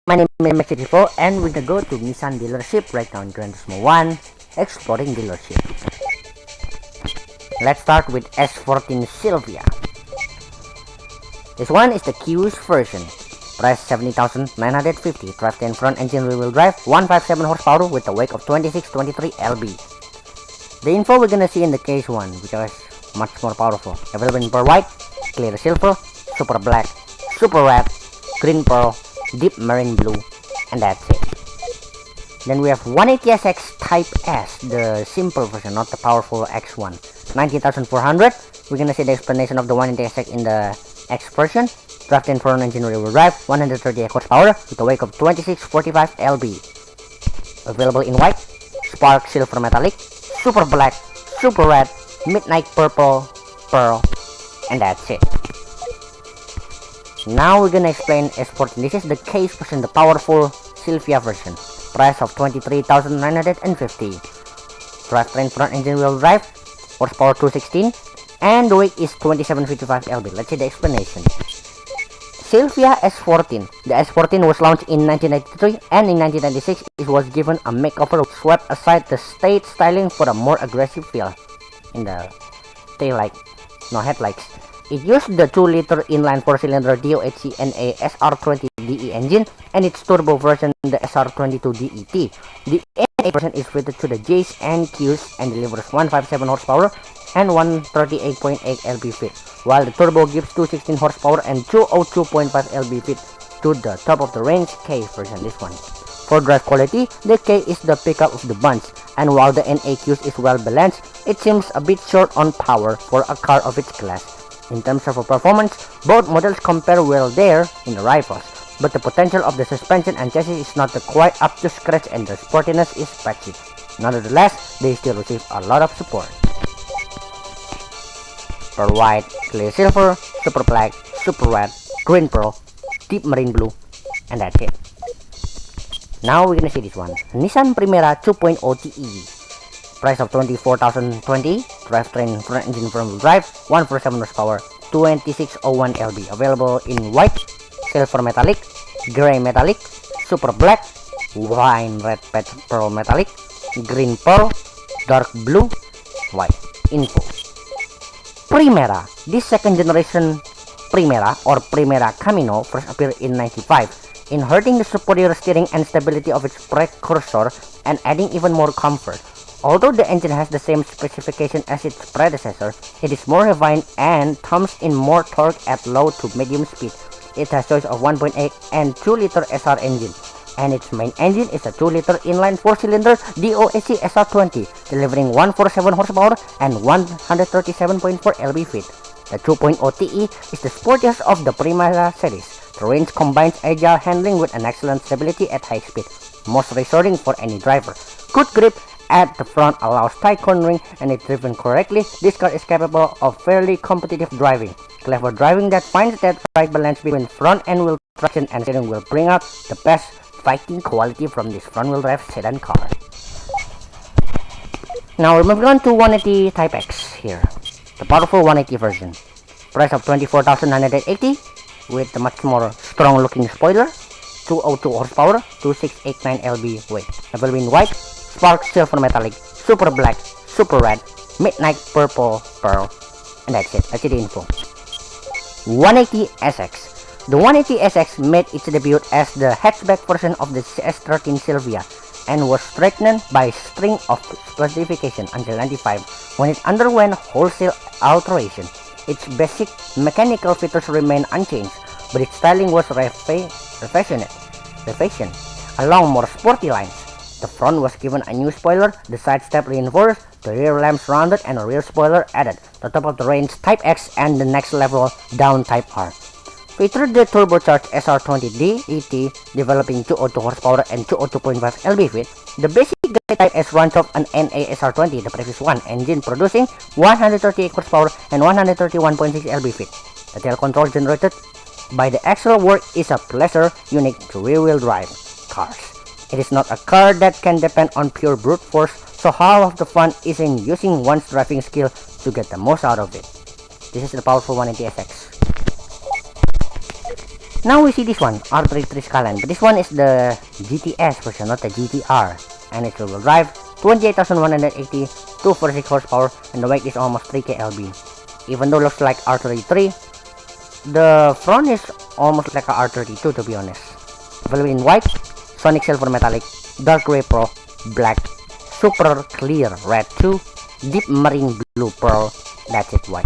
My name is Max84 and we're gonna go to Nissan dealership right now in Gran 1, exploring dealership. Let's start with S14 Sylvia. This one is the Q's version. Price 70,950, drivetrain front engine rear-wheel drive, 157 horsepower with a weight of 2623 lb. The info we're gonna see in the case one, which is much more powerful. Available in pearl white, clear silver, super black, super red, green pearl, deep marine blue, and that's it. Then we have 180SX Type S, the simple version, not the powerful X1. 19,400. We're gonna see the explanation of the 180SX in the X version. Drivetrain front engine rear-wheel drive, 138 horsepower with a weight of 2645 lb. Available in white, spark silver metallic, super black, super red, midnight purple, pearl, and that's it. Now we're gonna explain S14. This is the case version, the powerful Sylvia version. Price of 23,950. Drivetrain front engine wheel drive, horsepower 216, and the weight is 2755 lb. Let's see the explanation. Sylvia S14. The S14 was launched in 1993 and in 1996 it was given a makeover, swept aside the state styling for a more aggressive feel in the headlights. It used the 2-liter inline 4-cylinder DOHC NA SR20DE engine and its turbo version, the SR22DET. The NA version is fitted to the J's and Q's and delivers 157 horsepower and 138.8 lb-ft, while the turbo gives 216 horsepower and 202.5 lb-ft to the top of the range K version, this one. For drive quality, the K is the pickup of the bunch, and while the NAQs is well balanced, it seems a bit short on power for a car of its class. In terms of performance, both models compare well there in the rivals, but the potential of the suspension and chassis is not quite up to scratch and the sportiness is patchy. Nonetheless, they still receive a lot of support. Pearl white, clear silver, super black, super red, green pearl, deep marine blue, and that's it. Now we're gonna see this one, Nissan Primera 2.0 TE. Price of 24,020. Drivetrain front engine front-wheel drive, 147 horsepower, 2601 lb. Available in white, silver metallic, gray metallic, super black, wine red pearl metallic, green pearl, dark blue, white. Info. Primera. This second generation Primera or Primera Camino first appeared in 95, inheriting the superior steering and stability of its precursor and adding even more comfort. Although the engine has the same specification as its predecessor, it is more refined and comes in more torque at low to medium speed. It has choice of 1.8 and 2-liter SR engine, and its main engine is a 2-liter inline 4-cylinder DOHC SR20, delivering 147 horsepower and 137.4 lb-ft. The 2.0 TE is the sportiest of the Primera series. The range combines agile handling with an excellent stability at high speed, most reassuring for any driver. Good grip at the front allows tight cornering, and if driven correctly, this car is capable of fairly competitive driving. Clever driving that finds that right balance between front and wheel traction and steering will bring out the best fighting quality from this front-wheel drive sedan car. Now we're moving on to 180 Type X here, the powerful 180 version. Price of 24,980 with the much more strong looking spoiler, 202 horsepower, 2689 lb weight. Available in white, spark silver metallic, super black, super red, midnight purple, pearl, and that's it. That's the info. 180SX. The 180SX made its debut as the hatchback version of the S13 Sylvia and was strengthened by a string of specifications until 95 when it underwent wholesale alteration. Its basic mechanical features remain unchanged, but its styling was refashioned along more sporty lines. The front was given a new spoiler, the side step reinforced, the rear lamps rounded, and a rear spoiler added. The top of the range Type X and the next level down Type R featured the turbocharged SR20D ET, developing 202 horsepower and 202.5 lb-ft. The basic Type S runs off an NA SR20, the previous one, engine producing 138 horsepower and 131.6 lb-ft. The tail control generated by the axle work is a pleasure unique to rear-wheel drive cars. It is not a car that can depend on pure brute force, so half of the fun is in using one's driving skill to get the most out of it. This is the powerful 180SX. Now we see this one, R33 Skyline, but this one is the GTS version, not the GTR, and it's rear-wheel drive, 28,180, 246 horsepower, and the weight is almost 3k lb. Even though it looks like R33, the front is almost like a R32 to be honest. Available in white, sonic silver metallic, dark gray pearl, black, super clear red 2, deep marine blue pearl, that's it, white.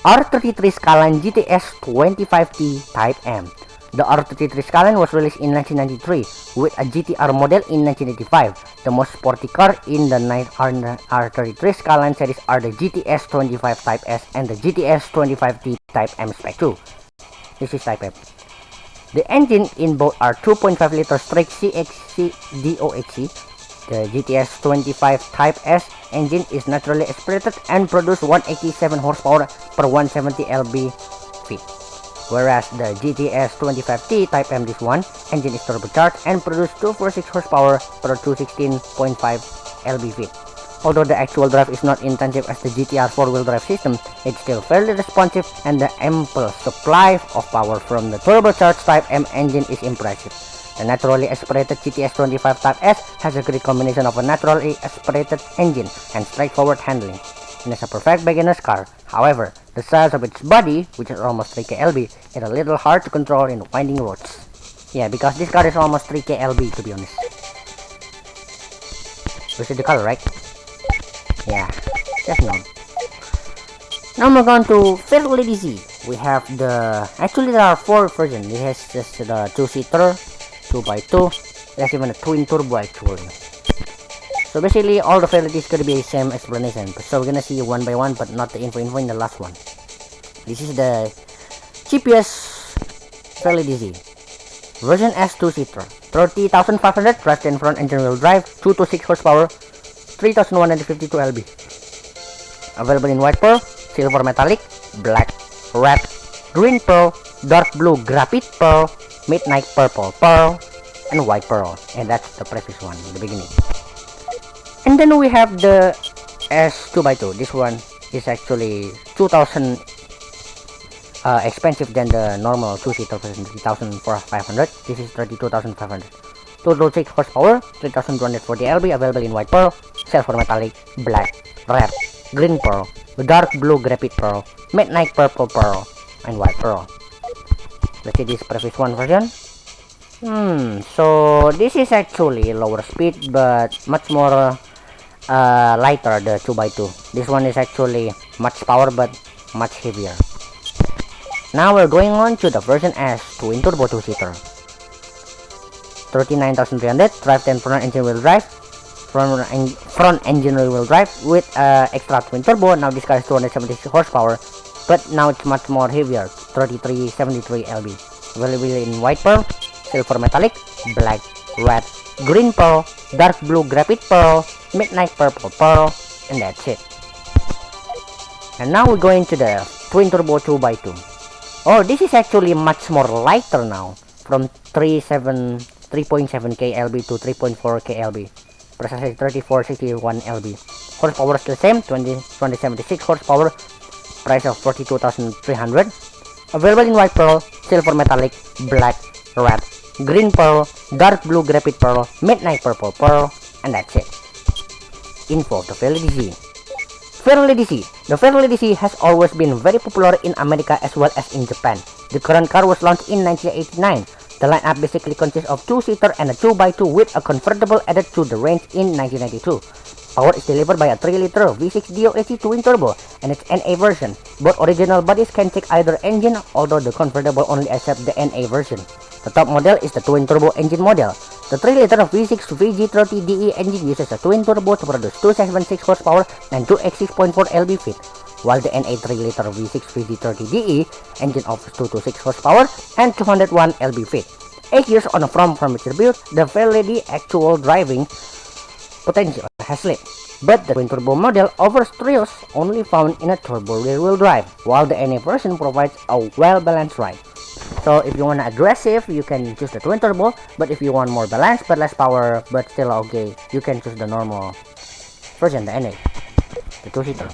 R33 Skyline GTS 25T Type M. The R33 Skyline was released in 1993 with a GTR model in 1985. The most sporty car in the R33 Skyline series are the GTS 25 Type S and the GTS 25T Type M Spec 2. This is Type M. The engine in both are 2.5 liter straight CXC DOHC. The GTS 25 Type S engine is naturally aspirated and produces 187 horsepower per 170 lb-ft, whereas the GTS 25T Type M, this one, engine is turbocharged and produces 246 horsepower per 216.5 lb-ft. Although the actual drive is not intensive as the GTR 4-wheel drive system, it's still fairly responsive and the ample supply of power from the turbocharged Type M engine is impressive. The naturally aspirated GTS 25 Type S has a great combination of a naturally aspirated engine and straightforward handling, and is a perfect beginner's car. However, the size of its body, which is almost 3k lb, is a little hard to control in winding roads. Yeah, because this car is almost 3k lb to be honest. You see the color, right? Yeah, just known. Now we're going to fairly easy. We have actually there are 4 versions. It has just the 2-seater, 2x2, there's even a twin turbo actually. So basically all the fairly is gonna be the same explanation, so we're gonna see one by one, but not the info in the last one. This is the cheapest fairly easy version S 2-seater, 30,500, drive front engine wheel drive, 226 horsepower, 3,152 lb. Available in white pearl, silver metallic, black, red, green pearl, dark blue graphite pearl, midnight purple pearl, and white pearl. And that's the previous one in the beginning. And then we have the S 2x2. This one is actually 2,000 expensive than the normal 2-seater version, 3,500. This is 32,500. 206 horsepower, 3,240 lb. Available in white pearl, silver metallic, black, red, green pearl, dark blue graphite pearl, midnight purple pearl, and white pearl. Let's see this previous one version. So this is actually lower speed but much more lighter, the 2x2. This one is actually much power but much heavier. Now we're going on to the version S twin turbo 2-seater. 39,300, drive 10 front engine wheel drive, front engine wheel drive with extra twin turbo. Now this car is 276 horsepower, but now it's much more heavier, 3373 lb. Available in white pearl, silver metallic, black, red, green pearl, dark blue graphite pearl, midnight purple pearl, and that's it. And now we're going to the twin turbo 2x2. Oh, this is actually much more lighter now, from 3.7k lb to 3.4k lb, precisely 3461 lb. Horsepower is the same, 276 horsepower, price of 42,300. Available in white pearl, silver metallic, black, red, green pearl, dark blue graphite pearl, midnight purple pearl, and that's it. Info of the Fairly DC. Fairly DC. The Fairly DC has always been very popular in America as well as in Japan. The current car was launched in 1989. The lineup basically consists of 2-seater and a 2x2 with a convertible added to the range in 1992. Power is delivered by a 3-liter V6 DOHC twin turbo and its NA version. Both original bodies can take either engine, although the convertible only accepts the NA version. The top model is the twin turbo engine model. The 3-liter V6 VG30DE engine uses a twin turbo to produce 276 horsepower and 2x6.4 lb-ft, while the NA 3-liter V6 VG30DE engine offers 226 horsepower and 201 lb-ft. 8 years on from its debut, the Fairly actual driving potential has slipped, but the twin turbo model offers thrills only found in a turbo rear-wheel drive, while the NA version provides a well-balanced ride. So if you want aggressive, you can choose the twin turbo, but if you want more balance but less power but still okay, you can choose the normal version, the NA, the 2-seater,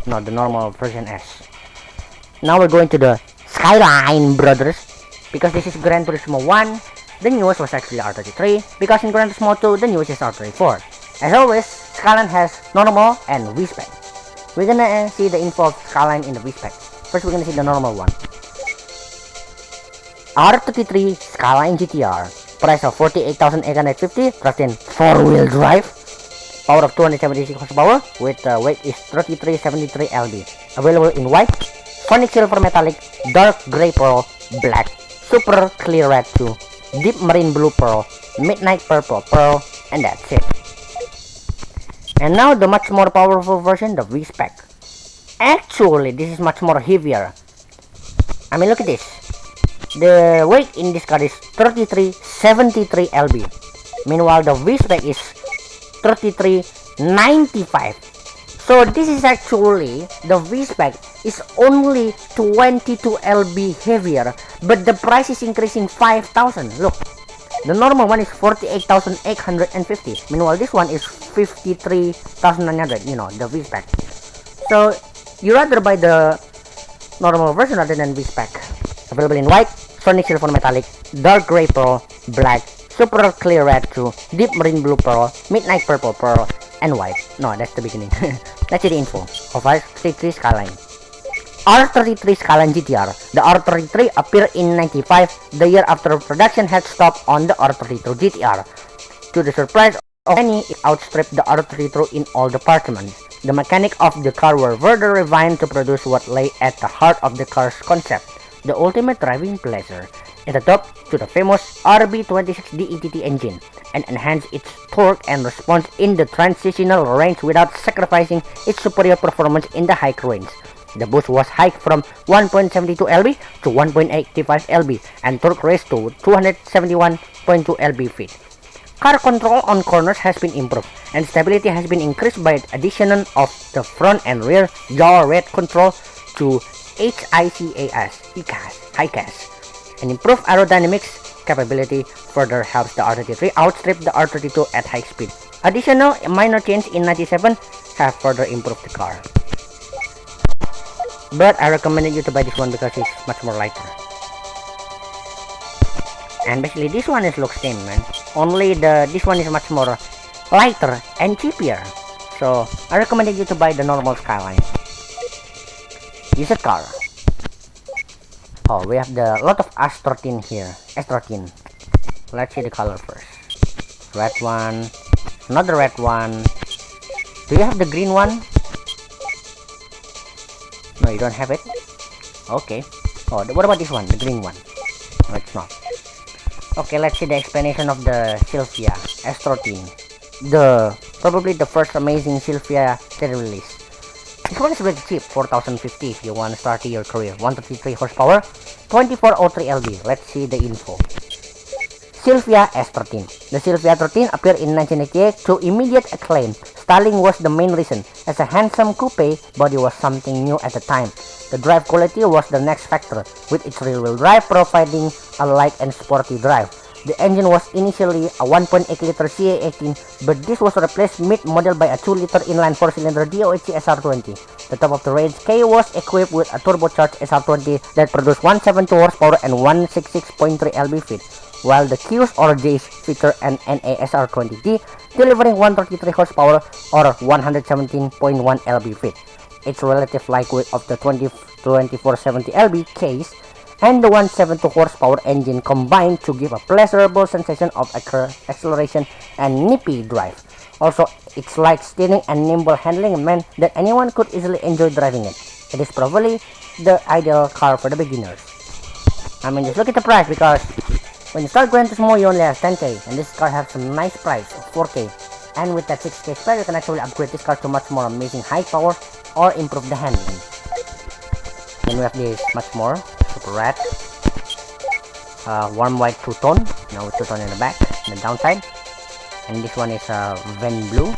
not the normal version S. Now we're going to the Skyline, brothers. because this is Gran Turismo 1, the newest was actually R33, because in Gran Turismo 2, the newest is R34. As always, Skyline has normal and V-Spec. We're gonna see the info of Skyline in the V-Spec. First, we're gonna see the normal one. R33 Skyline GTR, price of 48,850, trucked in 4-wheel drive, power of 276 horsepower, with weight is 3373 lb. Available in white, sonic silver metallic, dark gray pearl, black, super clear red 2, deep marine blue pearl, midnight purple pearl, and that's it. And now the much more powerful version, the V-Spec. Actually, this is much more heavier. I mean, look at this. The weight in this car is 3373 lb. Meanwhile, the V-Spec is 3395. So this is actually, the V-Spec is only 22 lb heavier, but the price is increasing 5,000. Look, the normal one is 48,850. Meanwhile, this one is 53,900. You know, the V-Spec. So you rather buy the normal version rather than V-Spec. Available in white, sonic silver metallic, dark gray pearl, black, super clear red 2, deep marine blue pearl, midnight purple pearl, and white. No, that's the beginning. Let's see the info of R33 Skyline. R33 Skyline GTR. The R33 appeared in 95, the year after production had stopped on the R32 GTR. To the surprise of many, it outstripped the R32 in all departments. The mechanics of the car were further refined to produce what lay at the heart of the car's concept, the ultimate driving pleasure. It adopted to the famous RB26 DETT engine and enhanced its torque and response in the transitional range without sacrificing its superior performance in the high range. The boost was hiked from 1.72 lb to 1.85 lb and torque raised to 271.2 lb-ft. Car control on corners has been improved and stability has been increased by the addition of the front and rear yaw rate control to HICAS, and improved aerodynamics capability further helps the R33 outstrip the R32 at high speed. Additional minor changes in 97 have further improved the car. But I recommended you to buy this one because it's much more lighter. And basically this one is looks same, man. Only this one is much more lighter and cheaper. So I recommended you to buy the normal Skyline. Used car. Oh, we have the lot of S13 here. S13. Let's see the color first. Red one. Another red one. Do you have the green one? No, you don't have it? Okay. Oh, what about this one? The green one? No, it's not. Okay, let's see the explanation of the Sylvia S13. Probably the first amazing Sylvia release. This one is very cheap, 4,050 if you want to start your career. 133 horsepower, 2403 lb. Let's see the info. Sylvia S13. The Sylvia 13 appeared in 1988 to immediate acclaim. Styling was the main reason. As a handsome coupe, body was something new at the time. The drive quality was the next factor, with its rear-wheel drive providing a light and sporty drive. The engine was initially a 1.8-liter CA18, but this was replaced mid-model by a 2-liter inline 4-cylinder DOHC SR20. The top of the range K was equipped with a turbocharged SR20 that produced 172 horsepower and 166.3 lb-ft, while the Qs or Js feature an NA SR20D delivering 133 horsepower or 117.1 lb-ft. Its relative lightweight of the 2470 lb case and the 172 horsepower engine combined to give a pleasurable sensation of acceleration and nippy drive. Also, its light steering and nimble handling meant that anyone could easily enjoy driving it. It is probably the ideal car for the beginners. I mean, just look at the price, because when you start Gran Turismo you only have 10k, and this car has a nice price of 4k. And with that 6k spare, you can actually upgrade this car to much more amazing high power or improve the handling. Then we have this much more super red, warm white two-tone, now with two-tone in the back, in the downside. And this one is Ven blue.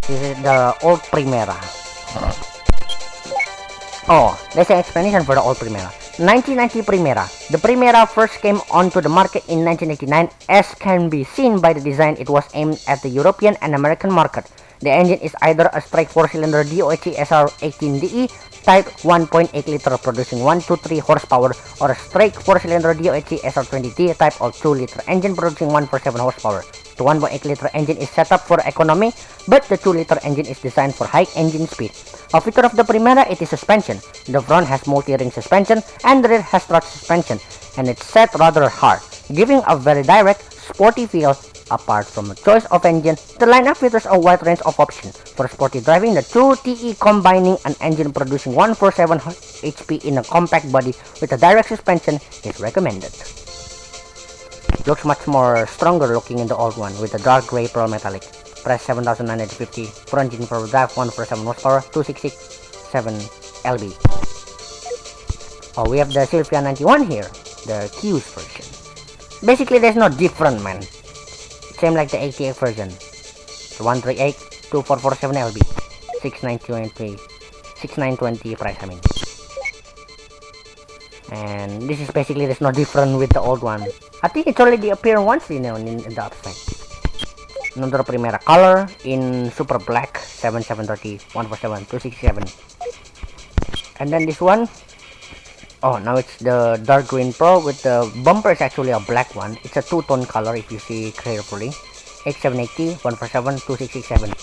This is the old Primera. Oh, there's an explanation for the old Primera. 1990 Primera. The Primera first came onto the market in 1989. As can be seen by the design, it was aimed at the European and American market. The engine is either a straight 4-cylinder DOHC SR18DE type 1.8 liter producing 123 horsepower, or a straight 4-cylinder DOHC SR20D type of 2 liter engine producing 147 horsepower. The 1.8 liter engine is set up for economy, but the 2 liter engine is designed for high engine speed. A feature of the Primera it is suspension. The front has multi-ring suspension and the rear has strut suspension, and it's set rather hard, giving a very direct, sporty feel. Apart from a choice of engine, the lineup features a wide range of options. For sporty driving, the 2TE combining an engine producing 147 HP in a compact body with a direct suspension is recommended. Looks much more stronger looking in the old one with the dark gray pearl metallic. Price 7,950. Front engine for drive 147 horsepower, 266.7 lb. Oh, we have the Sylvia 91 here, the Q's version. Basically, there's no different, man. Same like the 88 version. The 138, 2447 lb, 6920 price, I mean. And this is basically, there's no different with the old one. I think it's already appeared once in the upside. Another Primera color in super black, 7730, 147, 267. And then this one, oh, now it's the dark green pearl with the bumper is actually a black one. It's a two-tone color if you see carefully. 8780, 147, 2667.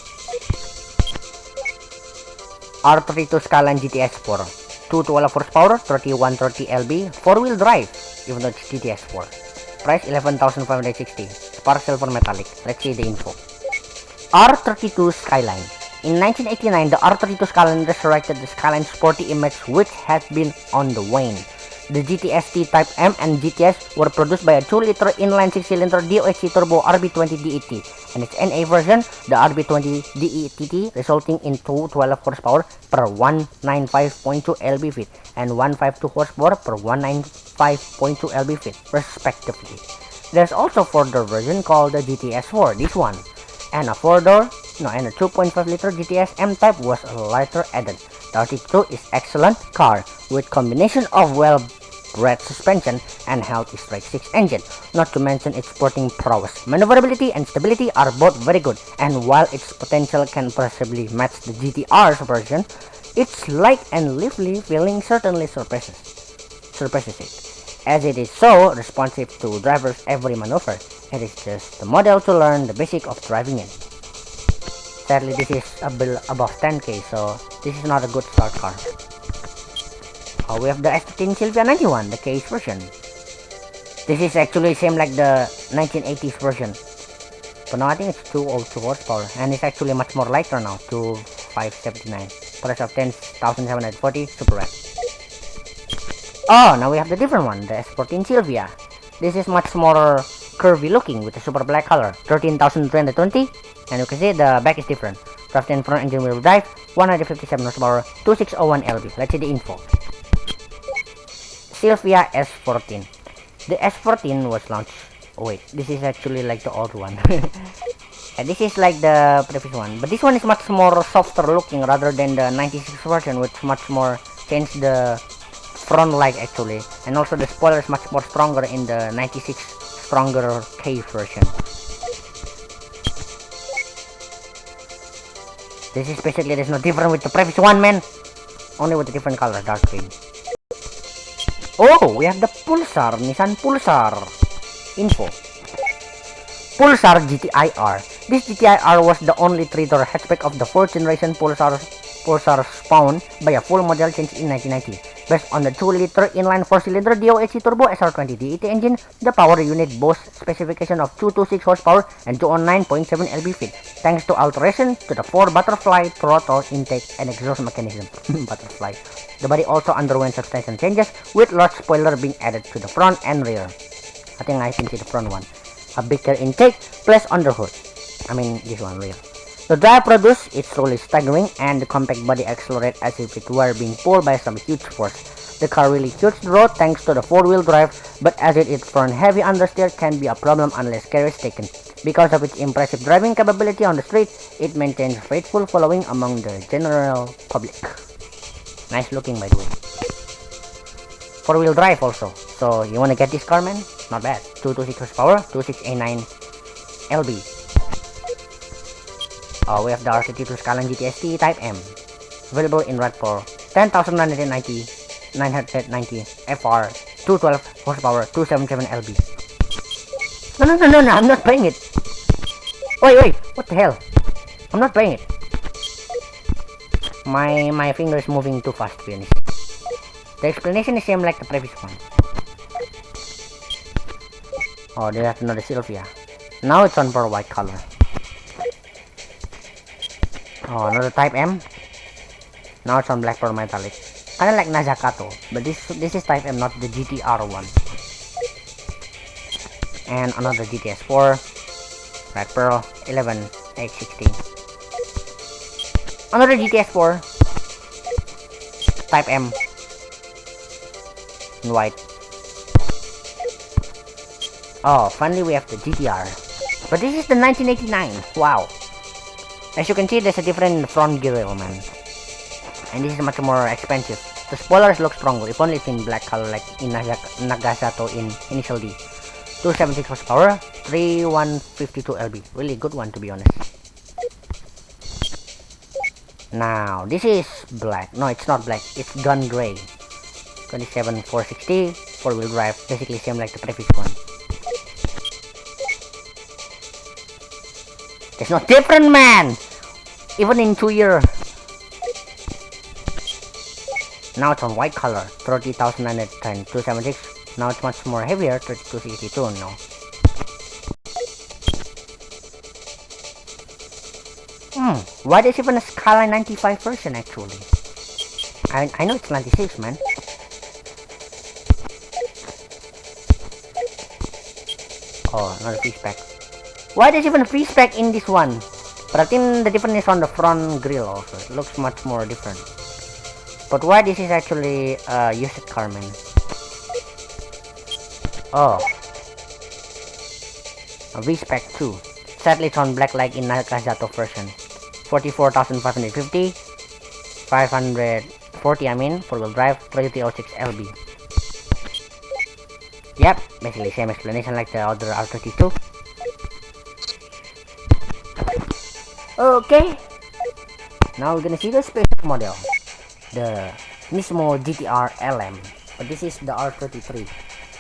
R32 Skyline GTS4. 212 horsepower, 3130 lb, 4-wheel drive, even though it's GTS4. Price 11,560. Spark silver metallic. Let's see the info. R32 Skyline. In 1989, the R32 Skyline resurrected the Skyline sporty image which had been on the wane. The GTS-T Type M and GTS were produced by a 2-liter inline 6-cylinder DOHC turbo RB20DET, and its NA version, the RB20DET, resulting in 212 horsepower per 195.2 lb-ft and 152 horsepower per 195.2 lb-ft, respectively. There's also a 4-door version called the GTS4, this one, and a 2.5-liter GTS M-Type was later added. The R32 is excellent car with combination of well-bred suspension and healthy straight 6 engine, not to mention its sporting prowess. Maneuverability and stability are both very good, and while its potential can possibly match the GTR's version, its light and lively feeling certainly surpasses it, as it is so responsive to drivers' every maneuver. It is just the model to learn the basic of driving in. Sadly, this is a bill above 10k, so this is not a good start car. We have the S15 Sylvia 91, the case version. This is actually same like the 1980s version, but now I think it's 202 horsepower, and it's actually much more lighter now, 2579. Price of 10,740, super rad. Oh, now we have the different one, the S14 Sylvia. This is much more curvy looking with a super black color, 13,320. And you can see the back is different. Front and front engine wheel drive, 157 horsepower, 2601 lb. Let's see the info. Sylvia S14. The S14 was launched. Oh wait, this is actually like the old one. And this is like the previous one, but this one is much more softer looking rather than the 96 version, which much more changed the front light actually, and also the spoiler is much more stronger in the 96 stronger K version. This is basically, there's no different with the previous one, man. Only with a different color, dark green. Oh, we have the Pulsar, Nissan Pulsar. Info. Pulsar GTI-R. This GTI-R was the only 3-door hatchback of the 4th generation Pulsar spawned by a full model change in 1990. Based on the 2-liter inline 4-cylinder DOHC turbo SR20DET engine, the power unit boasts specification of 226 horsepower and 209.7 lb-ft, thanks to alteration to the 4 butterfly throttle intake and exhaust mechanism. Butterfly. The body also underwent substantial changes, with large spoiler being added to the front and rear. I think I can see the front one. A bigger intake placed on the hood. I mean this one, rear. The drive produce is truly staggering, and the compact body accelerates as if it were being pulled by some huge force. The car really cuts the road thanks to the 4-wheel drive, but as it is front heavy understeer can be a problem unless care is taken. Because of its impressive driving capability on the street, it maintains faithful following among the general public. Nice looking, by the way. 4-wheel drive also, so you wanna get this car, man? Not bad. 226 horsepower, 2689 lb. We have the R32 Skyline GTST Type M, available in red for 10,990 FR, 212 horsepower, 277 lb. No, I'm not playing it. Wait, what the hell? I'm not playing it. My finger is moving too fast to be honest. The explanation is same like the previous one. Oh, they have another Sylvia. Now it's on for white color. Oh, another Type M. Now it's on black pearl metallic. Kinda like Nazakato, but this is Type M, not the GTR one. And another GTS4, red pearl 11H60. Another GTS4, Type M, in white. Oh, finally we have the GTR, but this is the 1989. Wow. As you can see, there's a different front grille, man. And this is much more expensive. The spoilers look stronger, if only it's in black color like in Nagasato in Initial D. 276 horsepower, 3152 lb. Really good one to be honest. Now, this is black. No, it's not black. It's gun gray. 27460, 4-wheel drive. Basically same like the previous one. It's not different, man! Even in 2 years. Now it's on white color, 30,910, 276. Now it's much more heavier, 3262 now. Why there's even a Skyline 95 version actually? I know it's 96, man. Oh, another free spec. Why there's even a free spec in this one? But I think the difference is on the front grille also. It looks much more different. But why this is actually used car, man? Oh, a V-spec too. Sadly it's on black like in Nakasato version. 44,550, 540 I mean, 4-wheel drive, 3306 lb. Yep, basically same explanation like the other R32. Okay, now we're gonna see the special model, the Turismo GTR LM, but this is the R33,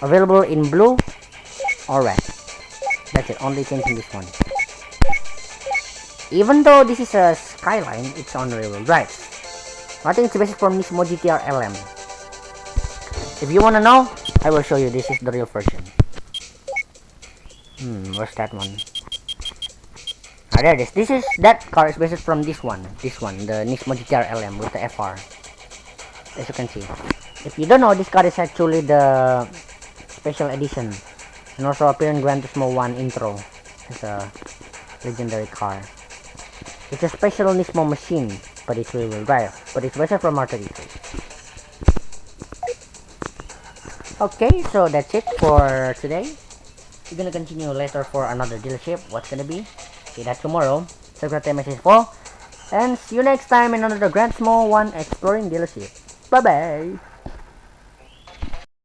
available in blue or red. That's it, only changing this one. Even though this is a Skyline, it's on rear-wheel drive. I think it's based from Turismo GTR LM. If you wanna know, I will show you. This is the real version. Where's that one? Ah, there it is. That car is based from this one, the Turismo GTR LM with the FR. As you can see. If you don't know, this car is actually the special edition, and also appear in Gran Turismo 1 intro. It's a legendary car. It's a special Turismo machine, but it's rear-wheel drive. But it's based from R33. Okay, so that's it for today. We're gonna continue later for another dealership. What's gonna be? See that tomorrow. Subscribe to my channel, and see you next time in another Gran Turismo 1 exploring dealership. Bye bye.